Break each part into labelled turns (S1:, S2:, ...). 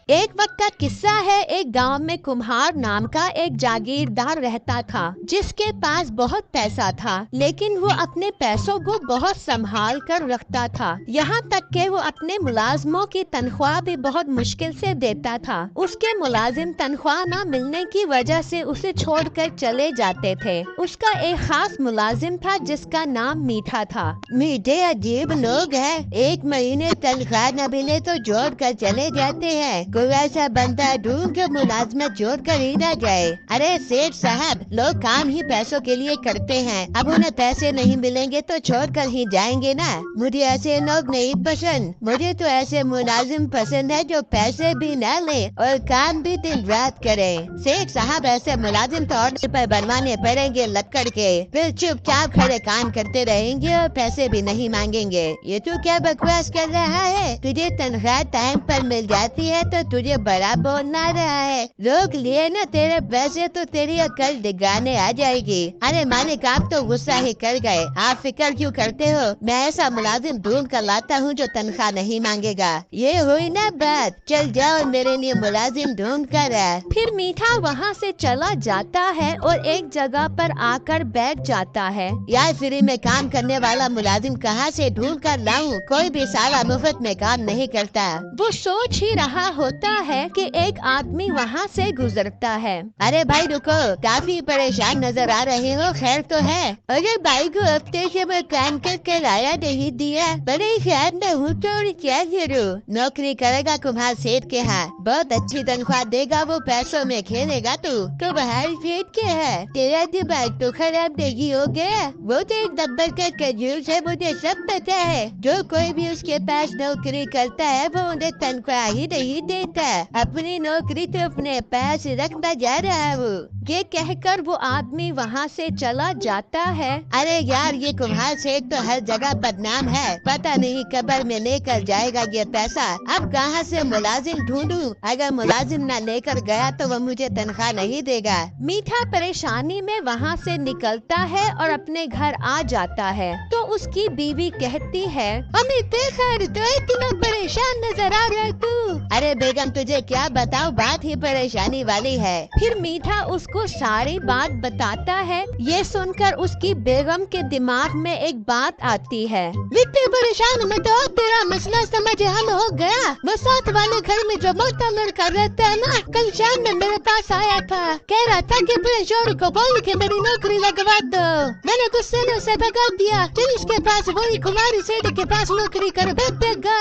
S1: एक वक्त का किस्सा है। एक गांव में कुम्हार नाम का एक जागीरदार रहता था, जिसके पास बहुत पैसा था, लेकिन वो अपने पैसों को बहुत संभाल कर रखता था। यहाँ तक कि वो अपने मुलाजमों की तनख्वाह भी बहुत मुश्किल से देता था। उसके मुलाजिम तनख्वाह न मिलने की वजह से उसे छोड़कर चले जाते थे। उसका एक खास मुलाजिम था जिसका नाम मीठा था। मीठे अजीब लोग हैं, एक महीने तनख्वाह न मिले तो जोड़ कर चले जाते हैं। कोई ऐसा बंदा ढूंढ के मुलाजमत जोड़ कर ही न जाए। अरे सेठ साहब, लोग काम ही पैसों के लिए करते हैं, अब उन्हें पैसे नहीं मिलेंगे तो छोड़ कर ही जाएंगे ना। मुझे ऐसे लोग नहीं पसंद, मुझे तो ऐसे मुलाजिम पसंद है जो पैसे भी न ले और काम भी दिन रात करे। सेठ साहब, ऐसे मुलाजिम तो ऑर्डर पर बनवाने पड़ेंगे लक्कड़ के, फिर चुपचाप खड़े काम करते रहेंगे और पैसे भी नहीं मांगेंगे। ये तू क्या बकवास कर रहा है? तुझे तनख्वाह टाइम पर मिल जाती है तो तुझे बड़ा बोलना रहा है। रोक लिए ना तेरे पैसे तो तेरी अकल दिगाने आ जाएगी। अरे मालिक, आप तो गुस्सा ही कर गए, आप फिक्र क्यों करते हो? मैं ऐसा मुलाजिम ढूंढ कर लाता हूँ जो तनख्वाह नहीं मांगेगा। ये हुई ना बात, चल जाओ मेरे लिए मुलाजिम ढूंढ कर आ। फिर मीठा वहाँ से चला जाता है और एक जगह पर आकर बैठ जाता है। यार, फ्री में काम करने वाला मुलाजिम कहाँ से ढूंढ कर लाऊं? कोई भी साला मुफ्त में काम नहीं करता। वो सोच ही रहा होता है कि एक आदमी वहाँ से गुजरता है। अरे भाई रुको, काफी परेशान नजर आ रहे हो, खैर तो है? अरे भाई को हफ्ते से मैं काम कर किराया नहीं दिया, परेशान न हूँ तो क्या करूँ? नौकरी करेगा कुम्हार सेठ के यहाँ, बहुत अच्छी तनख्वाह देगा, वो पैसों में खेलेगा। तू कुम्हार सेठ के है, तेरा दिमाग तो खराब नहीं हो गया? वो तो एक नंबर का कंजूस है, मुझे सब पता है। जो कोई भी उसके पास नौकरी करता है वो उन्हें तनख्वाह ही नहीं देता, अपनी नौकरी तो अपने पास रखना जा रहा है वो। ये कहकर वो आदमी वहाँ से चला जाता है। अरे यार, ये कुम्हार सेठ तो हर जगह बदनाम है, पता नहीं कब्र में लेकर जाएगा ये पैसा। अब कहाँ से मुलाजिम ढूंढूं? अगर मुलाजिम न लेकर गया तो वो मुझे तनख्वाह नहीं देगा। मीठा परेशानी में वहाँ से निकलता है और अपने घर आ जाता है तो उसकी बीवी कहती है, अमित तो इतना परेशान नजर आ रहा है तू। अरे बेगम, तुझे क्या बताऊं, बात ही परेशानी वाली है। फिर मीठा उसको सारी बात बताता है। ये सुनकर उसकी बेगम के दिमाग में एक बात आती है, इतने परेशान मत हो, तेरा मसला समझ हल हो गया। वो साथ वाले घर में जो मोटा लड़का रहता है ना, कल शाम में मेरे पास आया था, कह रहा था कि अपने शोर को बोल के मेरी नौकरी लगवा दो। मैंने गुस्से में उसे भगा दिया, चल उसके पास, वही कुमारी सेठ के पास नौकरी कर बैठेगा।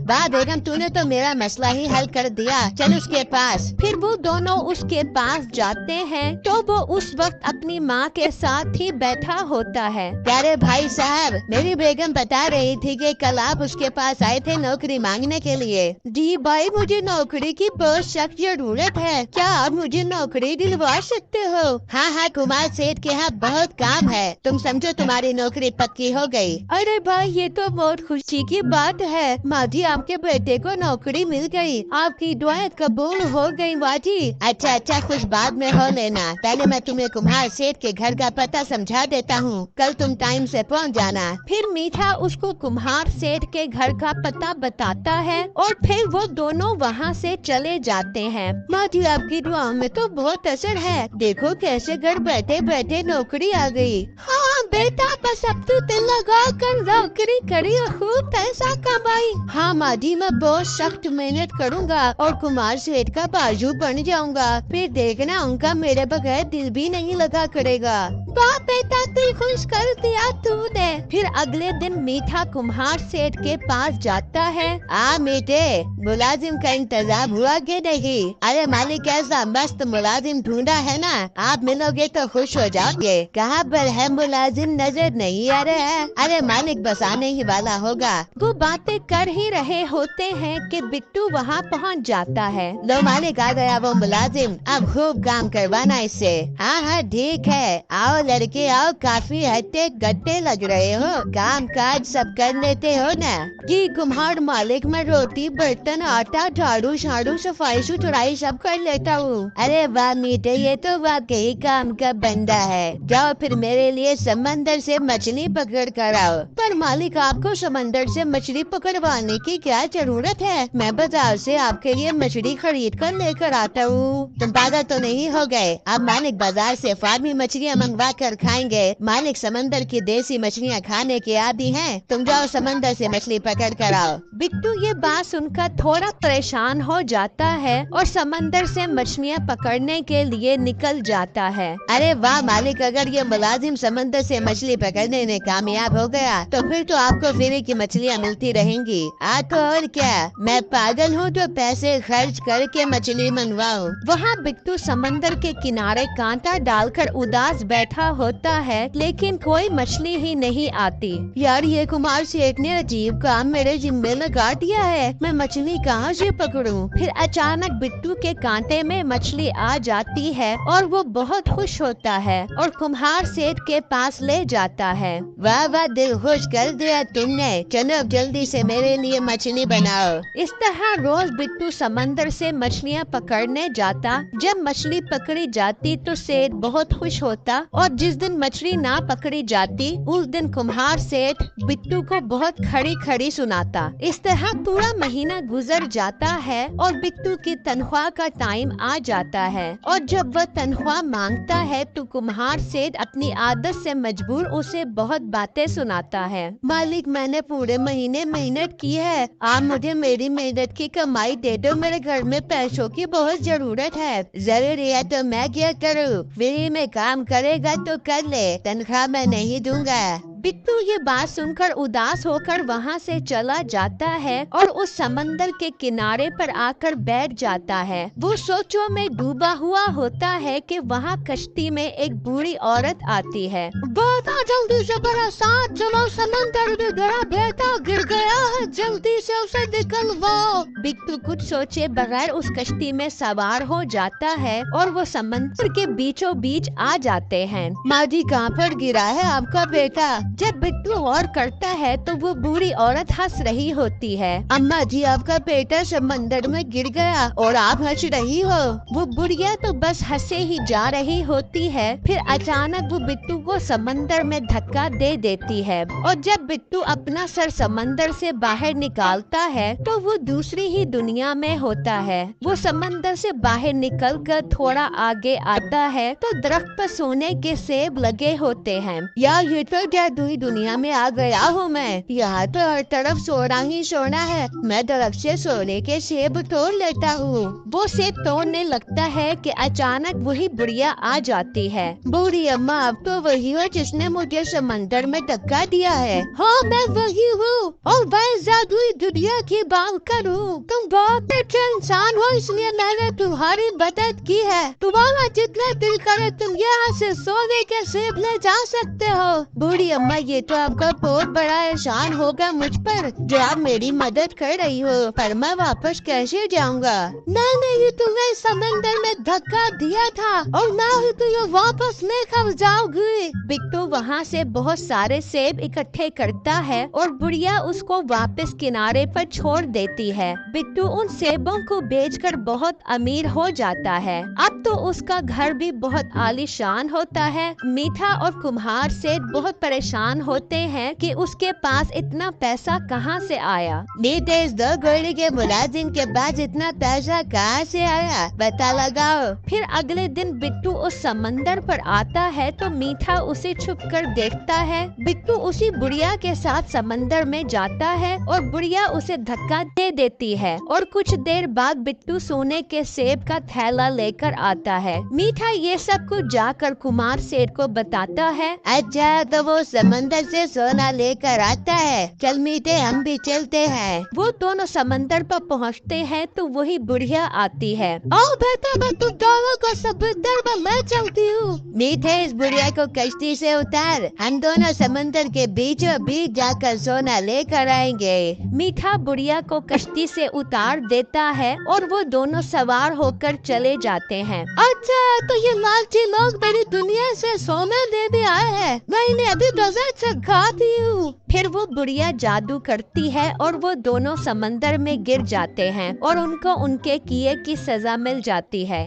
S1: वाह बेगम, तूने तो मेरा मसला ही हल कर दिया, चल उसके पास। फिर वो दोनों उसके पास जाते हैं तो वो उस वक्त अपनी माँ के साथ ही बैठा होता है। प्यारे भाई साहब, मेरी बेगम बता रही थी कि कल आप उसके पास आए थे नौकरी मांगने के लिए। जी भाई, मुझे नौकरी की बहुत सख्त जरूरत है, क्या आप मुझे नौकरी दिलवा सकते हो? हाँ हाँ, कुमार सेठ के यहाँ बहुत काम है, तुम समझो तुम्हारी नौकरी पक्की हो गई। अरे भाई, ये तो बहुत खुशी की बात है। माँ जी, आपके बेटे को नौकरी मिल गई, आपकी दुआएं कबूल हो गई माँ जी। अच्छा अच्छा, कुछ बाद में हो लेना, पहले मैं तुम्हें कुम्हार सेठ के घर का पता समझा देता हूँ, कल तुम टाइम से पहुँच जाना। फिर मीठा उसको कुम्हार सेठ के घर का पता बताता है और फिर वो दोनों वहाँ से चले जाते हैं। माँ जी, आपकी दुआओं में तो बहुत असर है, देखो कैसे घर बैठे बैठे नौकरी आ गई। हाँ बेटा, बस अब तू दिल लगा कर नौकरी करी और खूब पैसा कमाई। हाँ माँ जी, मैं बहुत सख्त मेहनत करूँगा और कुमार सेठ का बाजू बन जाऊँगा, फिर देखना उनका मेरे बगैर दिल भी नहीं लगा करेगा। वाह बेटा, तू खुश कर दिया तूने। फिर अगले दिन मीठा कुम्हार सेठ के पास जाता है। मीठे, मुलाजिम का इंतजाम हुआ कि नहीं? अरे मालिक, ऐसा मस्त मुलाजिम ढूंढा है ना, आप मिलोगे तो खुश हो जाओगे। कहाँ पर है मुलाजिम, नजर नहीं आ रहा है? अरे मालिक, बस आने ही वाला होगा। वो बातें कर ही रहे होते हैं कि बिट्टू वहाँ पहुँच जाता है। लो मालिक, आ गया वो मुलाजिम, अब खूब काम करवाना इससे। हाँ हाँ ठीक है, आओ लड़के आओ, काफी हट्टे गट्टे लग रहे हो, काम काज सब कर लेते हो ना? जी कुम्हार मालिक, मैं रोटी बर्तन आटा झाड़ू झाड़ू सफाई सुथराई सब कर लेता हूँ। अरे वाह मीठे, ये तो वाकई काम का बंदा है। जाओ फिर मेरे लिए समंदर से मछली पकड़ कर आओ। पर मालिक, आपको समंदर से मछली पकड़वाने की क्या जरूरत है? मैं बाजार से आपके लिए मछली खरीद कर लेकर आता हूँ। तुम पागल तो नहीं हो गए? अब मालिक बाजार से फार्मी मछलियाँ मंगवा कर खाएंगे। मालिक समंदर की देसी मछलियाँ खाने के आदी हैं। तुम जाओ समंदर से मछली पकड़ कर आओ। बिट्टू ये बात सुनकर थोड़ा परेशान हो जाता है और समंदर से मछलियाँ पकड़ने के लिए निकल जाता है। अरे वाह मालिक, अगर ये मुलाजिम समंदर से मछली पकड़ने में कामयाब हो गया तो फिर तो आपको फ्री की मछलियाँ मिलती रहेंगी। तो और क्या, मैं पागल हूँ तो पैसे खर्च करके मछली मनवाऊँ। वहाँ बिट्टू समंदर के किनारे कांटा डालकर उदास बैठा होता है, लेकिन कोई मछली ही नहीं आती। यार ये कुमार सेठ ने अजीब काम मेरे जिम्मे लगा दिया है, मैं मछली कहाँ से पकड़ूं? फिर अचानक बिट्टू के कांटे में मछली आ जाती है और वो बहुत खुश होता है और कुम्हार सेठ के पास ले जाता है। वाह वाह, दिल खुश कर दिया तुमने, चलो जल्दी से मेरे लिए मछली बनाओ। इस तरह रोज बिट्टू समंदर से मछलियाँ पकड़ने जाता। जब मछली पकड़ी जाती तो सेठ बहुत खुश होता और जिस दिन मछली ना पकड़ी जाती उस दिन कुम्हार सेठ बिट्टू को बहुत खड़ी खड़ी सुनाता। इस तरह पूरा महीना गुजर जाता है और बिट्टू की तनख्वाह का टाइम आ जाता है और जब वह तनख्वाह मांगता है तो कुम्हार सेठ अपनी आदत से मजबूर उसे बहुत बातें सुनाता है। मालिक, मैंने पूरे महीने मेहनत की है, आप मुझे मेरी मेहनत की कमाई दे दो, मेरे घर में पैसों की बहुत जरूरत है। जरूरी है तो मैं क्या करूँ? फ्री में काम करेगा तो कर ले, तनख्वाह मैं नहीं दूंगा। बिट्टू ये बात सुनकर उदास होकर वहाँ से चला जाता है और उस समंदर के किनारे पर आकर बैठ जाता है। वो सोचों में डूबा हुआ होता है कि वहाँ कश्ती में एक बूढ़ी औरत आती है। बेटा जल्दी से बड़ा साथ चलो, समंदर में बड़ा बेटा गिर गया है, जल्दी से उसे निकलवाओ। बिट्टू कुछ सोचे बगैर उस कश्ती में सवार हो जाता है और वो समंदर के बीचों बीच आ जाते हैं। माँ जी, कहाँ पर गिरा है आपका बेटा? जब बिट्टू और करता है तो वो बूढ़ी औरत हंस रही होती है। अम्मा जी, आपका बेटा समंदर में गिर गया और आप हंस रही हो। वो बुढ़िया तो बस हंसे ही जा रही होती है। फिर अचानक वो बिट्टू को समंदर में धक्का दे देती है और जब बिट्टू अपना सर समंदर से बाहर निकालता है तो वो दूसरी ही दुनिया में होता है। वो समंदर से बाहर निकलकर थोड़ा आगे आता है तो दरख्त पर सोने के सेब लगे होते हैं। यार ये तो जादुई दुनिया में आ गया हूँ मैं, यहाँ तो हर तरफ सोना ही सोना है। मैं दरख्त से सोने के सेब तोड़ लेता हूँ। वो सेब तोड़ने लगता है कि अचानक वही बुढ़िया आ जाती है। बूढ़ी अम्मा, आप तो वही हो जिसने मुझे समंदर में धक्का दिया है। हाँ मैं वही हूँ और मैं जादुई दुनिया की बात करूँ। तुम बहुत अच्छे इंसान हो इसलिए मैंने तुम्हारी मदद की है। तुम्हारा जितना दिल करे तुम यहाँ से सोने के सेब ले जा सकते हो। बूढ़ी अम्मा, ये तो आपका बहुत बड़ा एहसान होगा मुझ पर जो आप मेरी मदद कर रही हो, पर मैं वापस कैसे जाऊंगा? मैंने ही तुम्हें समंदर में धक्का दिया था और ना ही तो ये वापस लेकर जाओगी। बिट्टू वहाँ से बहुत सारे सेब इकट्ठे करता है और बुढ़िया उसको वापस किनारे पर छोड़ देती है। बिट्टू उन सेबों को बेचकर बहुत अमीर हो जाता है। अब तो उसका घर भी बहुत आलीशान होता है। मीठा और कुम्हार सेठ बहुत परेशान होते हैं कि उसके पास इतना पैसा कहाँ से आया। नीतेश, 2 घड़ी के मुलाजिम के पास इतना पैसा कहाँ से आया, पता लगाओ। फिर अगले दिन बिट्टू उस समंदर पर आता है तो मीठा उसे छुपकर देखता है। बिट्टू उसी बुढ़िया के साथ समंदर में जाता है और बुढ़िया उसे धक्का दे देती है और कुछ देर बाद बिट्टू सोने के सेब का थैला लेकर आता है। मीठा ये सब कुछ जाकर कुमार सेठ को बताता है। अच्छा, तो वो समंदर से सोना लेकर आता है, चल मीठे हम भी चलते हैं। वो दोनों समंदर पर पहुँचते हैं तो वही बुढ़िया आती है। ओ बेटा, मैं तुम दोनों को समंदर में ले चलती हूँ। मीठे, इस बुढ़िया को कश्ती से उतार, हम दोनों समंदर के बीचों बीच जाकर सोना लेकर आएंगे। मीठा बुढ़िया को कश्ती से उतार देता है और वो दोनों सवार होकर चले जाते हैं। अच्छा, तो ये लालची लोग मेरी दुनिया से सोना लेने आए हैं, मैं इन्हें अभी नजर से खाती हूँ। फिर वो बुढ़िया जादू करती है और वो दोनों समंदर में गिर जाते हैं और उनको उनके किए की सजा मिल जाती है।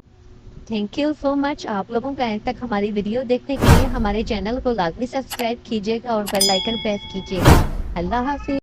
S1: Thank you so much. आप लोगों का एंड तक हमारी वीडियो देखने के लिए हमारे चैनल को लाजमी सब्सक्राइब कीजिएगा और बेल आइकन प्रेस कीजिएगा। अल्लाह हाफिज।